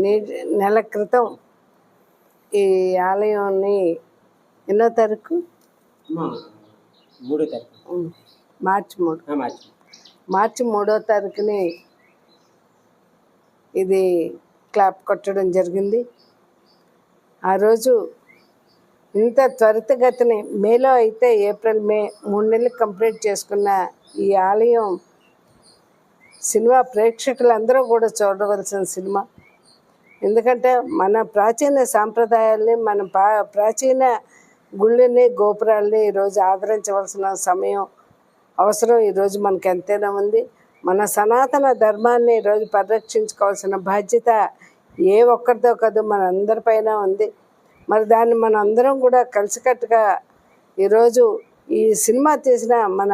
నెల క్రితం ఈ ఆలయాన్ని ఎన్నో తారీఖు? 3వ తారీఖు, మార్చి 3వ తారీఖుని ఇది క్లాప్ కొట్టడం జరిగింది. ఆ రోజు ఇంత త్వరితగతిని మేలో అయితే ఏప్రిల్ మే 3 నెలలు కంప్లీట్ చేసుకున్న ఈ ఆలయం సినిమా ప్రేక్షకులందరూ కూడా చూడవలసిన సినిమా. ఎందుకంటే మన ప్రాచీన సాంప్రదాయాల్ని, మన ప్రాచీన గుళ్ళని, గోపురాలని ఈరోజు ఆదరించవలసిన సమయం, అవసరం ఈరోజు మనకు ఎంతైనా ఉంది. మన సనాతన ధర్మాన్ని ఈరోజు పరిరక్షించుకోవాల్సిన బాధ్యత ఏ ఒక్కరితో కాదు, మన అందరిపైన ఉంది. మరి దాన్ని మన అందరం కూడా కలిసికట్టుగా ఈరోజు ఈ సినిమా తీసిన మన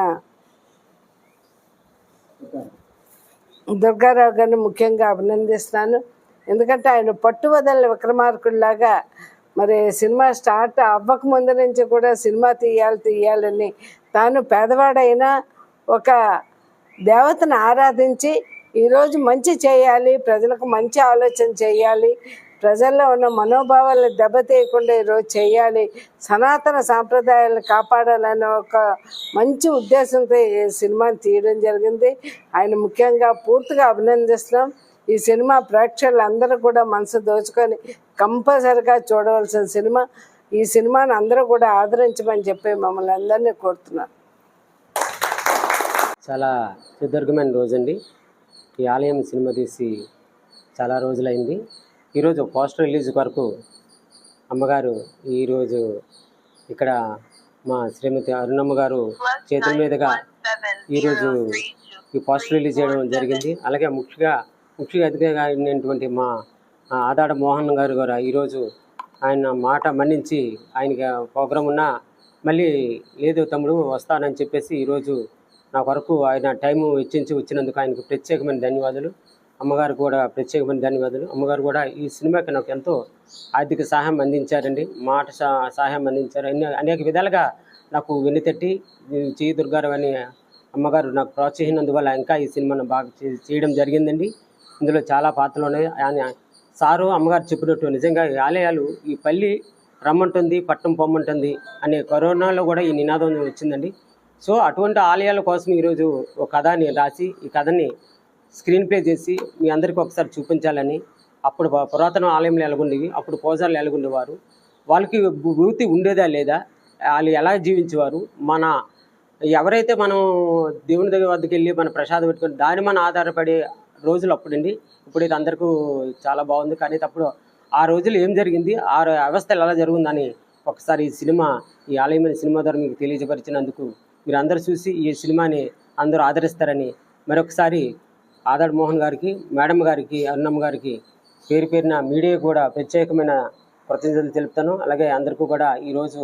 దుర్గారావు గారిని ముఖ్యంగా అభినందిస్తున్నాను. ఎందుకంటే ఆయన పట్టువదల విక్రమార్కుడిలాగా మరి సినిమా స్టార్ట్ అవ్వక ముందు నుంచి కూడా సినిమా తీయాలని తాను పేదవాడైనా ఒక దేవతను ఆరాధించి ఈరోజు మంచి చేయాలి, ప్రజలకు మంచి ఆలోచన చేయాలి, ప్రజల్లో ఉన్న మనోభావాలను దెబ్బతీయకుండా ఈరోజు చేయాలి, సనాతన సాంప్రదాయాలను కాపాడాలనే ఒక మంచి ఉద్దేశంతో ఈ సినిమాని తీయడం జరిగింది. ఆయన ముఖ్యంగా పూర్తిగా అభినందిస్తున్నాం. ఈ సినిమా ప్రేక్షకులందరూ కూడా మనసు దోచుకొని కంపల్సరిగా చూడవలసిన సినిమా. ఈ సినిమాని అందరూ కూడా ఆదరించమని చెప్పి మమ్మల్ని అందరినీ కోరుతున్నాను. చాలా సుదీర్ఘమైన రోజండి. ఈ ఆలయం సినిమా తీసి చాలా రోజులైంది. ఈరోజు పోస్టర్ రిలీజ్ వరకు అమ్మగారు ఈరోజు ఇక్కడ మా శ్రీమతి అరుణమ్మ గారు చేతుల మీదుగా ఈరోజు ఈ పోస్టర్ రిలీజ్ చేయడం జరిగింది. అలాగే ముఖ్య అతిథిగా అయినటువంటి మా ఆదాడ మోహన్ గారు కూడా ఈరోజు ఆయన మాట మన్నించి ఆయనకి ప్రోగ్రాం ఉన్నా మళ్ళీ లేదు తమ్ముడు వస్తానని చెప్పేసి ఈరోజు నా కొరకు ఆయన టైము వెచ్చించి వచ్చినందుకు ఆయనకు ప్రత్యేకమైన ధన్యవాదాలు. అమ్మగారు కూడా ప్రత్యేకమైన ధన్యవాదాలు. అమ్మగారు కూడా ఈ సినిమాకి నాకు ఎంతో ఆర్థిక సహాయం అందించారండి, మాట సహాయం అందించారు. అనేక విధాలుగా నాకు వెన్నుతట్టి చేయి దుర్గారావు అనే అమ్మగారు నాకు ప్రోత్సహించినందువల్ల ఇంకా ఈ సినిమాను బాగా చేయడం జరిగిందండి. ఇందులో చాలా పాత్రలు ఉన్నాయి. ఆయన సారు అమ్మగారు చెప్పినట్టు నిజంగా ఈ ఆలయాలు ఈ పల్లి రమ్మంటుంది, పట్టం పొమ్మంటుంది అనే కరోనాలో కూడా ఈ నినాదం వచ్చిందండి. సో అటువంటి ఆలయాల కోసం ఈరోజు ఒక కథని రాసి ఈ కథని స్క్రీన్ ప్లే చేసి మీ అందరికీ ఒకసారి చూపించాలని. అప్పుడు పురాతన ఆలయంలో ఎలాగుండేవి, అప్పుడు పూజారులు ఎలాగుండేవారు, వాళ్ళకి వృత్తి ఉండేదా లేదా, వాళ్ళు ఎలా జీవించేవారు, మన ఎవరైతే మనం దేవుని దగ్గర వద్దకు వెళ్ళి మన ప్రసాదం పెట్టుకొని దాని మన ఆధారపడే రోజులు అప్పుడండి. ఇప్పుడైతే అందరికీ చాలా బాగుంది. కానీ అప్పుడు ఆ రోజులు ఏం జరిగింది, ఆ వ్యవస్థలు ఎలా జరుగుతుందని ఒకసారి ఈ ఆలయమైన సినిమా ద్వారా మీకు తెలియజపరిచినందుకు మీరు అందరూ చూసి ఈ సినిమాని అందరూ ఆదరిస్తారని మరొకసారి ఆదాడ మోహన్ గారికి, మేడం గారికి, అరుణమ్మ గారికి పేరున మీడియా కూడా ప్రత్యేకమైన కృతజ్ఞతలు తెలుపుతాను. అలాగే అందరికీ కూడా ఈరోజు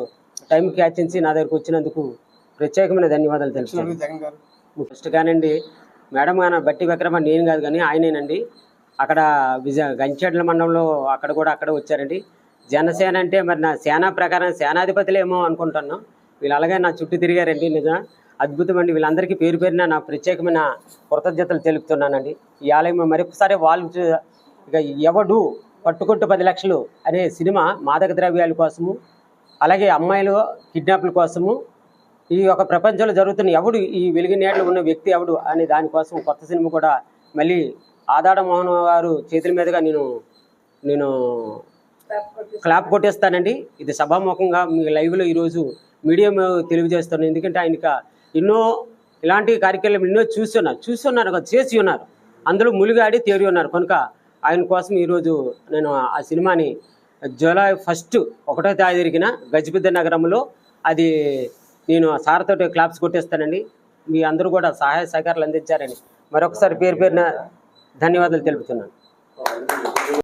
టైం కేటాయించి నా దగ్గరకు వచ్చినందుకు ప్రత్యేకమైన ధన్యవాదాలు తెలుపుతాను. ఫస్ట్ కానండి మేడం గాన బట్టి విక్రమ నేను కాదు కానీ ఆయనేనండి. అక్కడ గంచెడ్ల మండలంలో అక్కడ వచ్చారండి. జనసేన అంటే మరి నా సేనా ప్రకారం సేనాధిపతులేమో అనుకుంటున్నాను. వీళ్ళు అలాగే నా చుట్టూ తిరిగారండి. నిజం అద్భుతం అండి. వీళ్ళందరికీ పేరున నా ప్రత్యేకమైన కృతజ్ఞతలు తెలుపుతున్నానండి. ఈ ఆలయం మరొకసారి వాళ్ళు ఇక ఎవడు పట్టుకుంటూ 10 లక్షలు అనే సినిమా మాదక ద్రవ్యాల కోసము, అలాగే అమ్మాయిలు కిడ్నాప్ల కోసము, ఈ యొక్క ప్రపంచంలో జరుగుతున్న ఎవడు ఈ వెలుగునేట్లు ఉన్న వ్యక్తి ఎవడు అనే దానికోసం కొత్త సినిమా కూడా మళ్ళీ ఆదాడ మోహన్ గారు చేతుల మీదుగా నేను క్లాప్ కొట్టేస్తానండి. ఇది సభాముఖంగా మీ లైవ్లో ఈరోజు మీడియా తెలియజేస్తాను. ఎందుకంటే ఆయనక ఎన్నో ఇలాంటి కార్యక్రమాలు ఎన్నో చూస్తున్నారు చేసి ఉన్నారు, అందులో ములిగాడి తేరి ఉన్నారు. కనుక ఆయన కోసం ఈరోజు నేను ఆ సినిమాని జూలై 1వ తారీఖున గజబిద్ద నగరంలో అది నేను సార్తో క్లాప్స్ కొట్టేస్తానండి. మీ అందరూ కూడా సహాయ సహకారాలు అందించారని మరొకసారి పేరున ధన్యవాదాలు తెలుపుతున్నాను.